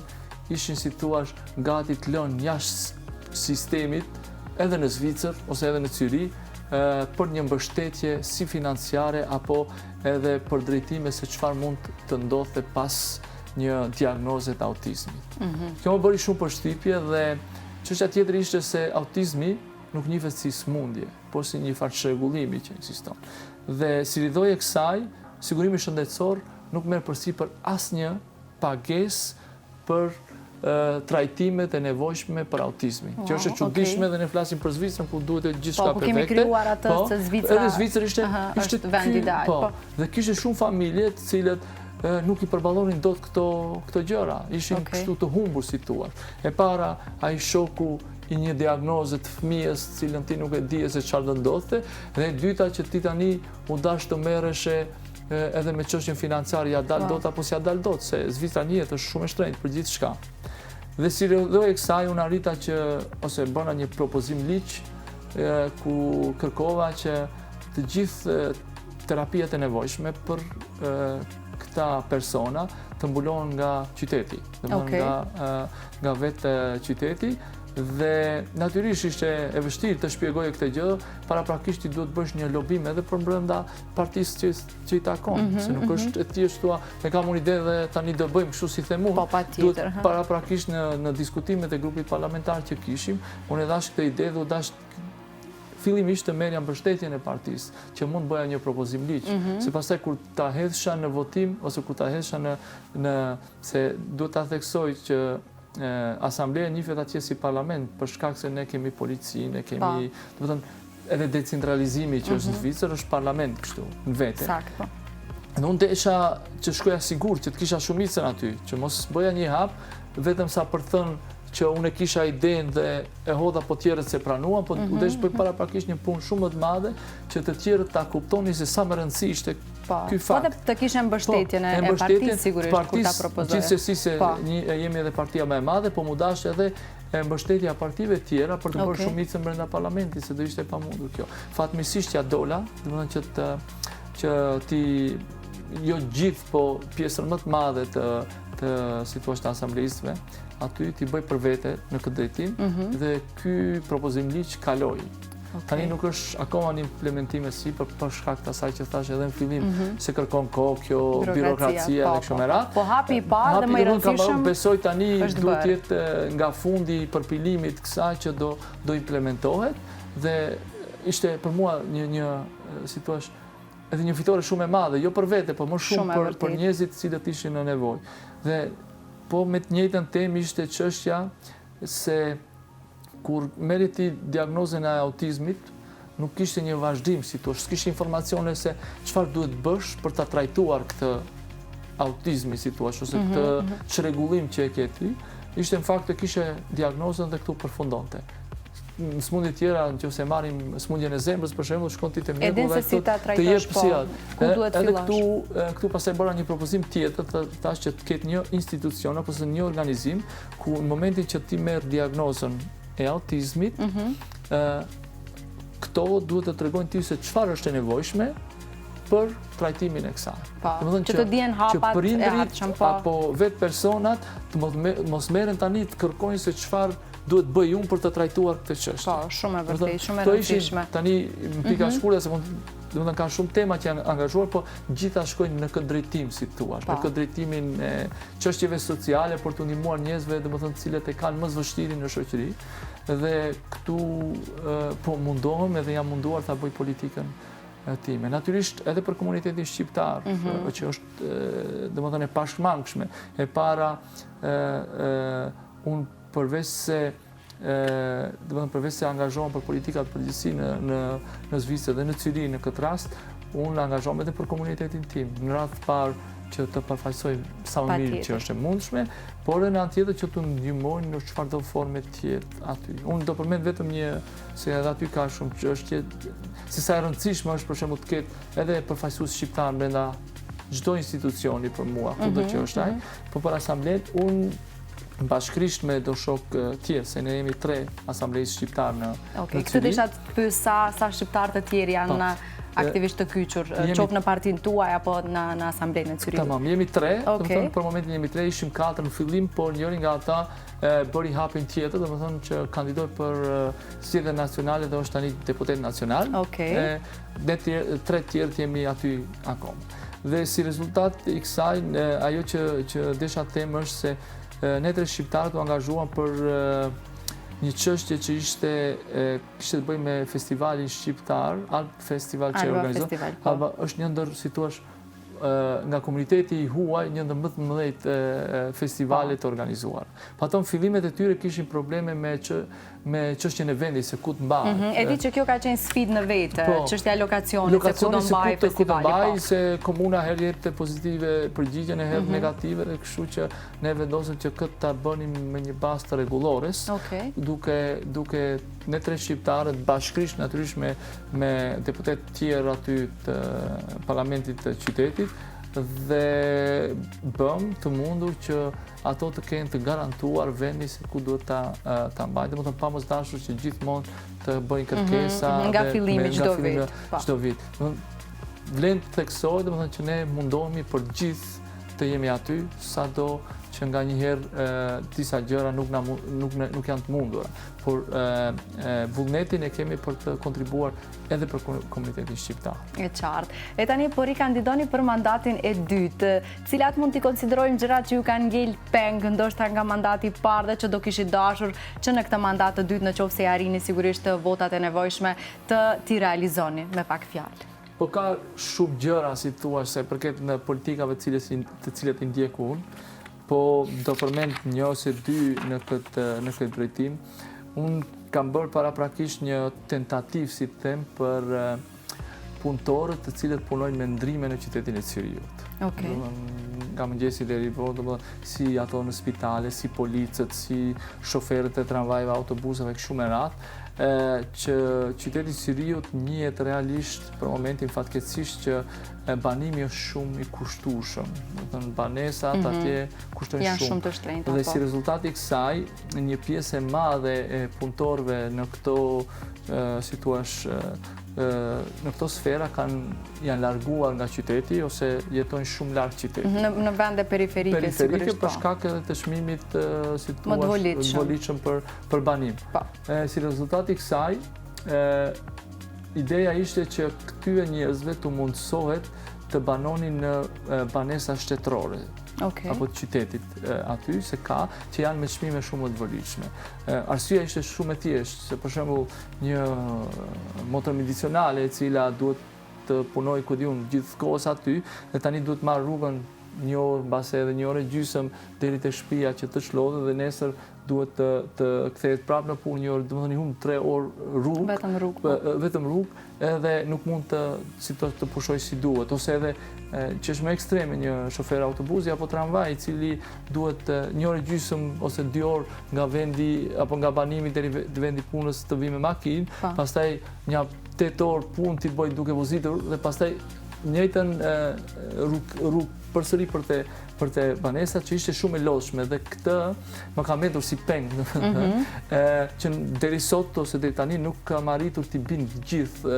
Speaker 2: ishin, si thuash, gati të lënë jashtë sistemit edhe në Zvicër ose edhe në Cyri për një mbështetje si financiare apo edhe për drejtime se çfarë mund të ndodhte pas një diagnoze të autizmit. Kjo më bëri shumë përshtypje dhe çështja tjetër ishte se autizmi nuk njihet si smundje, por si një farë çrregullimi që ekziston. Dhe si ridhoj e kësaj, sigurimi shëndetësor nuk merr përsipër asnjë pagesë për trajtimet e nevojshme për autizmin. Që është e çuditshme dhe ne flasim për Zvicrën ku duhet gjithçka perfekte.
Speaker 1: Po, kemi krijuar atë se Zvicra.
Speaker 2: Edhe Zvicra ishte
Speaker 1: vendi ideal.
Speaker 2: Po, dhe kishte shumë familje të cilët nuk i përballonin dot këto gjëra. Ishin kështu të humbur, si thua. E para, ai shoku i një diagnoze të fëmijës, cilën ti nuk e di se çfarë do ndodhte, dhe e dyta që ti tani u dash të merreshe edhe me çështjen financiare, ja dal dot apo s'ja dal dot, se Zvicra njihet është shumë e shtrenjtë për gjithçka. Dhe si ridhoj e kësaj, unë arrita që, ose bëna një propozim ligj ku kërkova që të gjithë terapiat e nevojshme për këta persona të mbulohen nga qyteti, nga vetë qyteti. Dhe natyrisht ishte e vështirë të shpjegoje këtë gjë, paraprakisht ti duhet bësh një lobim edhe për brenda partisë që i takon, se nuk është e thjesht thua, ne kam unë ide dhe tani do bëjmë kështu si them unë.
Speaker 1: Po, patjetër.
Speaker 2: Paraprakisht në diskutimet e grupit parlamentar që kishim, unë e dash këtë ide dhe u dash fillimisht të merrja mbështetjen e partisë, që mund bëja një propozim ligj, se pastaj kur ta hedhsha në votim ose kur ta hedhsha në se duhet ta theksoj që asambleja njihet atje si parlament për shkak se ne kemi policinë, ne kemi, do të thënë edhe decentralizimi që është në Zvicër është parlament kështu në vete.
Speaker 1: Saktë.
Speaker 2: Dhe unë desha që shkoja sigurt që të kisha shumicën aty, që mos bëja një hap vetëm sa për thënë që unë e kisha idenë dhe e hodha po tjerët se pranuan, po u desh bëj paraprakisht një punë shumë më të madhe që të tjerët ta kuptonin se sa më rëndësi ishte ky fakt.
Speaker 1: Po dhe të kishe mbështetjen e partisë sigurisht kur ta propozoj.
Speaker 2: Gjithsesi se jemi edhe partia më e madhe, po mu dash edhe mbështetja partive tjera për të bërë shumicën brenda parlamentit, se do ishte pamundur kjo. Fatmirësisht ja dola, domethënë që ti jo gjithë, po pjesën më të madhe të situash të asamblejistëve, aty ti bëj për vete në këtë drejtim dhe ky propozim ligj kaloi. Tani nuk është akoma në implementime sipër për shkak të asaj që thash edhe në fillim se kërkon kohë kjo birokracia dhe kështu me radhë.
Speaker 1: Po hapi i parë dhe më i rëndësishëm.
Speaker 2: Besoj tani duhet të jetë nga fundi i përpilimit kësaj që do implementohet dhe ishte për mua një si thua edhe një fitore shumë e madhe, jo për vete, por më shumë për njerëzit cilët ishin në nevojë. Dhe po me të njëjtën temë ishte çështja se kur merri ti diagnozën e autizmit, nuk kishte një vazhdim, si thua, s'kishte informacione se çfarë duhet bësh për ta trajtuar këtë autizmi, si thua, ose këtë çrregullim që e ke ti. Ishte në fakt të kishe diagnozën dhe këtu përfundonte. Smundje tjera, nëse marrim smundjen e zemrës për shembull, shkon ti te mjeku
Speaker 1: dhe të jep
Speaker 2: si ku duhet fillosh. Edhe këtu pastaj bëra një propozim tjetër, thash që të ketë një institucion apo një organizim ku në momentin që ti merr diagnozën e autizmit, këto duhet të tregojnë ti se çfarë është e nevojshme për trajtimin e kësaj.
Speaker 1: Që të dihen hapat e hatshëm,
Speaker 2: apo vetë personat të mos merren tani të kërkojnë se çfarë duhet bëj unë për të trajtuar këtë çështje.
Speaker 1: Po, shumë e vërtetë, shumë e rëndësishme.
Speaker 2: Tani në pika shkurtër se domethënë kanë shumë tema që janë angazhuar, po gjitha shkojnë në këtë drejtim, si thua, në këtë drejtimin e çështjeve sociale për të ndihmuar njerëzve, domethënë cilët e kanë më së vështirë në shoqëri. Dhe këtu po mundohem edhe jam munduar ta bëj politikën time. Natyrisht edhe për komunitetin shqiptar, që është domethënë e pashmangshme. E para unë përveç se angazhohem për politikat përgjithësi në Zvicër dhe në Cyri në këtë rast, unë angazhohem edhe për komunitetin tim. Në radhë parë që të përfaqësoj sa më mirë që është e mundshme, por edhe në anë tjetër që të ndihmojnë në çfarëdo forme tjetër aty. Unë do përmend vetëm se edhe aty ka shumë çështje, se sa e rëndësishme është për shembull të ketë edhe përfaqësues shqiptar brenda çdo institucioni për mua, kudo që është ai, por për asamblet unë bashkërisht me do shok tjerë, se ne jemi 3 asamblejës shqiptar në Cyri.
Speaker 1: Këtë desha të pyes sa shqiptar të tjerë janë aktivisht të kyçur, qoftë në partinë tuaj apo në asamblejën e Cyrit.
Speaker 2: Tamam, jemi 3, domethënë për momentin jemi 3, ishim 4 në fillim, por njëri nga ata bëri hapin tjetër, domethënë që kandidoi për zgjedhje nacionale dhe është tani deputet nacional. Ne 3 tjerë jemi aty akoma. Dhe si rezultat i kësaj, ajo që desha të them është se ne 3 shqiptarët u angazhuam për një çështje që kishte të bëjë me festivalin shqiptar, Alba Festival që organizoi. Alba është një ndër, si thua, nga komuniteti i huaj, një ndër më të mëdhenj festivale të organizuar. Patëm fillimet e tyre kishin probleme me çështjen e vendit, se ku të mbahet.
Speaker 1: E di që kjo ka qenë sfidë në vetë, çështja e lokacionit, se ku do mbahej festivali.
Speaker 2: Se komuna herë jepte pozitive përgjigje, e herë negative, dhe kështu që ne vendosëm që këtë ta bënim me një bazë të rregullores, duke ne 3 shqiptarët bashkërisht natyrisht me deputet tjerë aty të parlamentit të qytetit, dhe bëm të mundur që ato të kenë të garantuar vendi se ku duhet ta mbajnë. Domethënë pa mos dashur që gjithmonë të bëjnë kërkesa
Speaker 1: nga fillimi çdo vit.
Speaker 2: Vlen të theksoj domethënë që ne mundohemi për gjithë të jemi aty, sado që nga njëherë disa gjëra nuk janë të mundura, por vullnetin e kemi për të kontribuar edhe për komunitetin shqiptar.
Speaker 1: E qartë. E tani po rikandidoni për mandatin e dytë, cilat mund t'i konsiderojmë gjërat që ju kanë ngel peng, ndoshta nga mandati i parë dhe që do kishit dashur që në këtë mandat të dytë, nëse i arrini sigurisht votat e nevojshme, t'i realizoni me pak fjalë.
Speaker 2: Po ka shumë gjëra, si thua, se përket në politikave të cilët i ndjek unë, po do përmend një ose 2 në këtë drejtim. Unë kam bërë paraprakisht një tentativ, si të them, për punëtorët të cilët punojnë me ndrime në qytetin e Cyriut. Nga mëngjesi deri vonë, si ato në spitale, si policët, si shoferët e tramvajve, autobuseve, kështu me radhë, që qyteti i Cyriut njihet realisht për momentin fatkeqësisht që banimi është shumë i kushtueshëm. Domethënë banesat atje kushtojnë shumë.
Speaker 1: Janë shumë të shtrenjta.
Speaker 2: Dhe si rezultat i kësaj, një pjesë e madhe e punëtorëve në këto në këto sfera janë larguar nga qyteti ose jetojnë shumë larg qytetit.
Speaker 1: Në vende periferike sigurisht.
Speaker 2: Për shkak edhe të çmimit më të volitshëm për banim. Si rezultat i kësaj, ideja ishte që këtyre njerëzve të mundsohet të banonin në banesa shtetërore. Apo të qytetit aty, se ka që janë me çmime shumë të volitshme. Arsyeja ishte shumë e thjeshtë, se për shembull një motër medicinale e cila duhet të punojë gjithkohës aty, dhe tani duhet marrë rrugën një orë, mbase edhe një orë e gjysmë deri te shtëpia që të çlodhet, dhe nesër duhet të kthehet prapë në punë një orë, domethënë i humb 3 orë rrugë, vetëm rrugë, edhe nuk mund të pushoj si duhet, ose edhe që është më ekstreme një shofer autobusi apo tramvaj i cili duhet 1 orë e gjysmë ose 2 orë nga vendi apo nga banimi deri në vendi punës të vi me makinë, pastaj një 8 orë punë ti bëj duke vozitur, dhe pastaj njëjtën rrugë përsëri për te banesat, që ishte shumë e lodhshme, dhe këtë më ka mbetur si peng, që deri sot ose deri tani nuk kam arritur t'i bind gjithë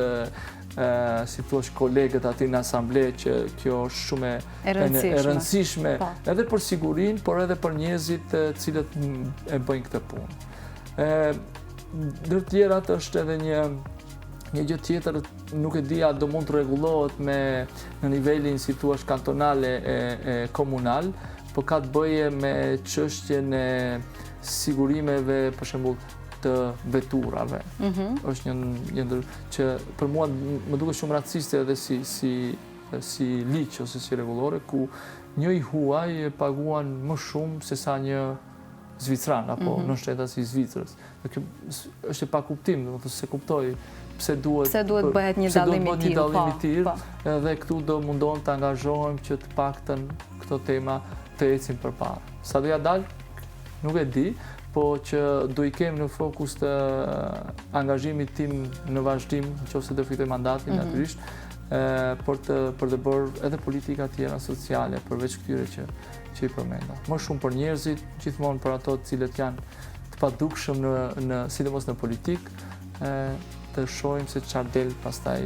Speaker 2: si thuaç kolegët aty në asamble, që kjo është shumë e rëndësishme edhe për sigurinë, por edhe për njerëzit cilët e bëjnë këtë punë. Ndër tjerat është edhe një gjë tjetër, nuk e dia, do mund të rregullohet në nivelin, si thua, kantonal e komunal, por ka të bëje me çështjen e sigurimeve, për shembull, të veturave. Është një ndër që për mua më duket shumë raciste edhe si ligj ose si rregullore, ku një i huaj paguan më shumë se sa një zvicran apo në shteta si Zvicrës. Kjo është e pakuptim, domethënë se kuptoj pse duhet
Speaker 1: bëhet një dallim i
Speaker 2: tillë, edhe këtu do mundon të angazhohem që të paktën këto tema të ecin përpara. Sa do ja dal, nuk e di, po që do i kem në fokus të angazhimit tim në vazhdim, nëse do fitoj mandatin natyrisht, për të bërë edhe politika tjera sociale, përveç këtyre që i përmenda. Më shumë për njerëzit, gjithmonë për ato të cilët janë të padukshëm sidomos në politikë, të shohim se çfarë del pastaj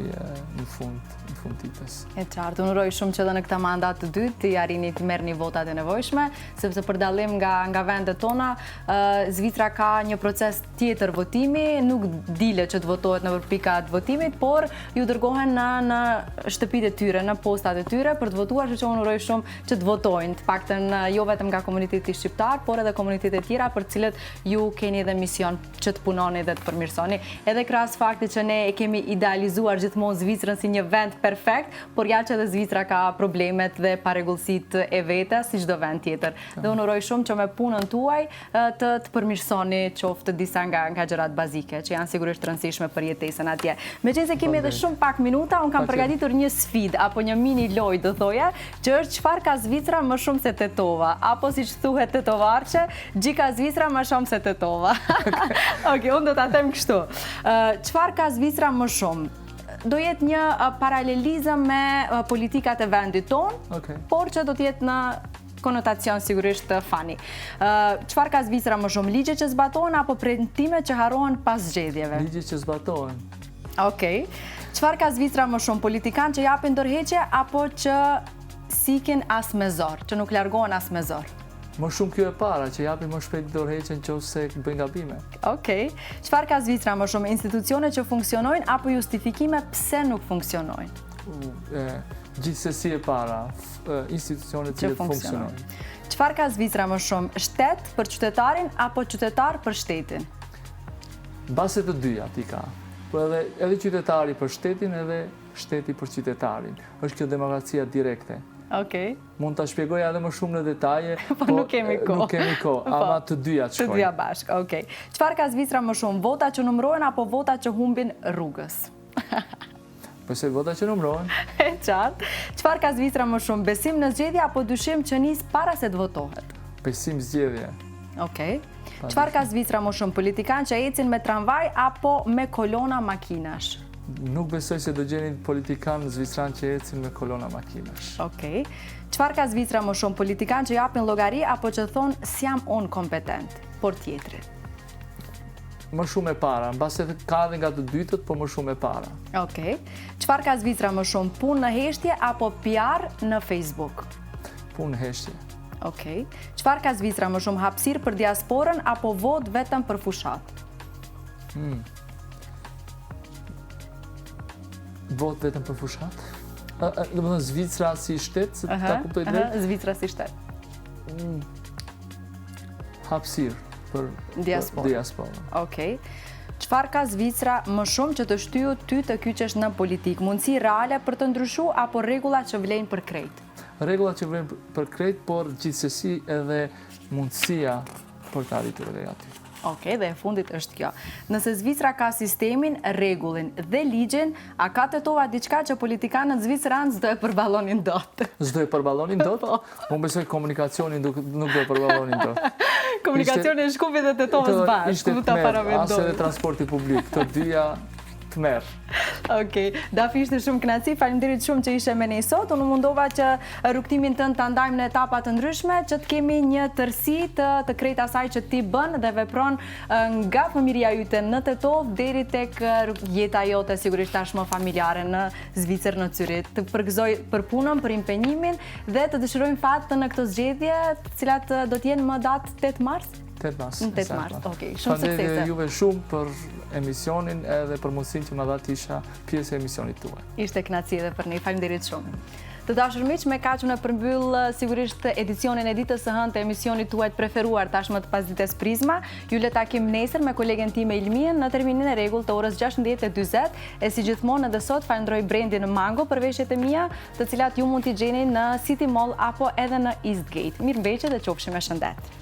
Speaker 2: në fund ditës.
Speaker 1: E qartë, unë uroj shumë që edhe në këtë mandat të dytë të arrini të merrni votat e nevojshme, sepse për dallim nga vendet tona, Zvicra ka një proces tjetër votimi, nuk dile që të votohet në pika të votimit, por ju dërgohen në shtëpitë e tyre, në postat e tyre për të votuar, që unë uroj shumë që të votojnë, të paktën jo vetëm nga komuniteti shqiptar, por edhe komunitetet tjera për cilët ju keni edhe mision që të punoni dhe të përmirësoni. Edhe krahas faktit që ne e kemi idealizuar gjithmonë Zvicrën si një vend perfekt, por ja që edhe Zvicra ka problemet dhe parregullësitë e veta si çdo vend tjetër. Dhe unë uroj shumë që me punën tuaj të përmirësoni qoftë disa nga gjërat bazike, që janë sigurisht rëndësishme për jetesën atje. Meqense kemi edhe shumë pak minuta, unë kam përgatitur një sfidë apo një mini lojë, do thoja, që është çfarë ka Zvicra më shumë se Tetova, apo siç thuhet tetovarçe, gjika Zvicra më shumë se Tetova. Okej, unë do ta them kështu. Çfarë ka Zvicra më shumë? Do jetë një paralelizëm me politikat e vendit tonë, por që do të jetë në konotacion sigurisht funny. Çfarë ka Zvicra më shumë? Ligje që zbatohen apo premtime që harrohen pas zgjedhjeve?
Speaker 2: Ligje që zbatohen.
Speaker 1: Okej. Çfarë ka Zvicra më shumë? Politikan që japin dorëheqje apo që sikin as me zor, që nuk largohen as me zor?
Speaker 2: Më shumë kjo e para, që japin më shpejt dorëheqjen nëse bëjnë gabime.
Speaker 1: Okej. Çfarë ka Zvicra më shumë? Institucione që funksionojnë apo justifikime pse nuk funksionojnë?
Speaker 2: Gjithsesi e para, institucionet që funksionojnë.
Speaker 1: Çfarë ka Zvicra më shumë? Shtet për qytetarin apo qytetar për shtetin?
Speaker 2: Mbase të dyja ti ka. Po edhe qytetari për shtetin, edhe shteti për qytetarin. Është kjo demokracia direkte.
Speaker 1: Okej.
Speaker 2: Mund ta shpjegoj edhe më shumë në detaje,
Speaker 1: po nuk kemi kohë.
Speaker 2: Nuk kemi kohë, ama të dyja të shkojnë.
Speaker 1: Të dyja bashkë, okej. Çfarë ka Zvicra më shumë? Vota që numërohen apo vota që humbin rrugës?
Speaker 2: Po se vota që numërohen.
Speaker 1: E qartë. Çfarë ka Zvicra më shumë? Besim në zgjedhje apo dyshim që nis para se të votohet?
Speaker 2: Besim zgjedhje.
Speaker 1: Okej. Çfarë ka Zvicra më shumë? Politikan që ecin me tramvaj apo me kolona makinash?
Speaker 2: Nuk besoj se do gjeni politikan zvicran që ecin me kolona makinash.
Speaker 1: Okej. Çfarë ka Zvicra më shumë? Politikan që japin llogari apo që thonë s'jam unë kompetent, por tjetri?
Speaker 2: Më shumë e para, mbase ka edhe nga të dytët, por më shumë e para.
Speaker 1: Okej. Çfarë ka Zvicra më shumë? Punë në heshtje apo PR në Facebook?
Speaker 2: Punë në heshtje.
Speaker 1: Okej. Çfarë ka Zvicra më shumë? Hapësirë për diasporën apo votë vetëm për fushat?
Speaker 2: Votë vetëm për fushat? Domethënë Zvicra si shtet, se ta kuptoj drejt?
Speaker 1: Zvicra si shtet.
Speaker 2: Hapësirë për diasporën.
Speaker 1: Okej. Çfarë ka Zvicra më shumë që të shtyu ty të kyqesh në politikë? Mundësi reale për të ndryshuar apo rregulla që vlen për krejt?
Speaker 2: Rregullat që vlen për krejt, por gjithsesi edhe mundësia për të arritur edhe aty.
Speaker 1: Okej, dhe e fundit është kjo. Nëse Zvicra ka sistemin, rregullin dhe ligjin, a ka Tetova diçka që politikanët zviceranë s'do e përballonin dot?
Speaker 2: S'do e përballonin dot? Unë besoj komunikacionin nuk do e përballonin dot.
Speaker 1: Komunikacioni e Shkupit dhe Tetovës bashkë, ku ta paramendoj.
Speaker 2: As edhe transporti publik, të dyja të merr.
Speaker 1: Okej, Dafi, ishte shumë kënaqësi, faleminderit shumë që ishe me ne sot. Unë mundova që rrugtimin tënd ta ndajmë në etapa të ndryshme, që të kemi një tërësi të krejt asaj që ti bën dhe vepron nga fëmijëria jote në Tetovë deri tek jeta jote sigurisht tashmë familjare në Zvicër, në Zyrich. Të përgëzoj për punën, për impenjimin dhe të dëshirojmë fat në këtë zgjedhje, të cilat do të jenë më datë 8 mars.
Speaker 2: 8 mars.
Speaker 1: Në 8 mars, okej. Shumë suksese.
Speaker 2: Faleminderit juve shumë për emisionin edhe për mundësinë që më dha të isha pjesë e emisionit tuaj.
Speaker 1: Ishte kënaqësi edhe për ne. Faleminderit shumë. Të dashur miq, me kaq në përmbyll sigurisht edicionin e ditës së hënë të emisionit tuaj të preferuar tashmë të pasdites Prizma. Ju le takim nesër me kolegen time Ilmien në terminin e rregullt të orës 16:40. E si gjithmonë edhe sot falenderoj Brendin Mango për veshjet e mia, të cilat ju mund t'i gjeni në City Mall apo edhe në Eastgate. Mirëmbëjtje dhe qofshim me shëndet.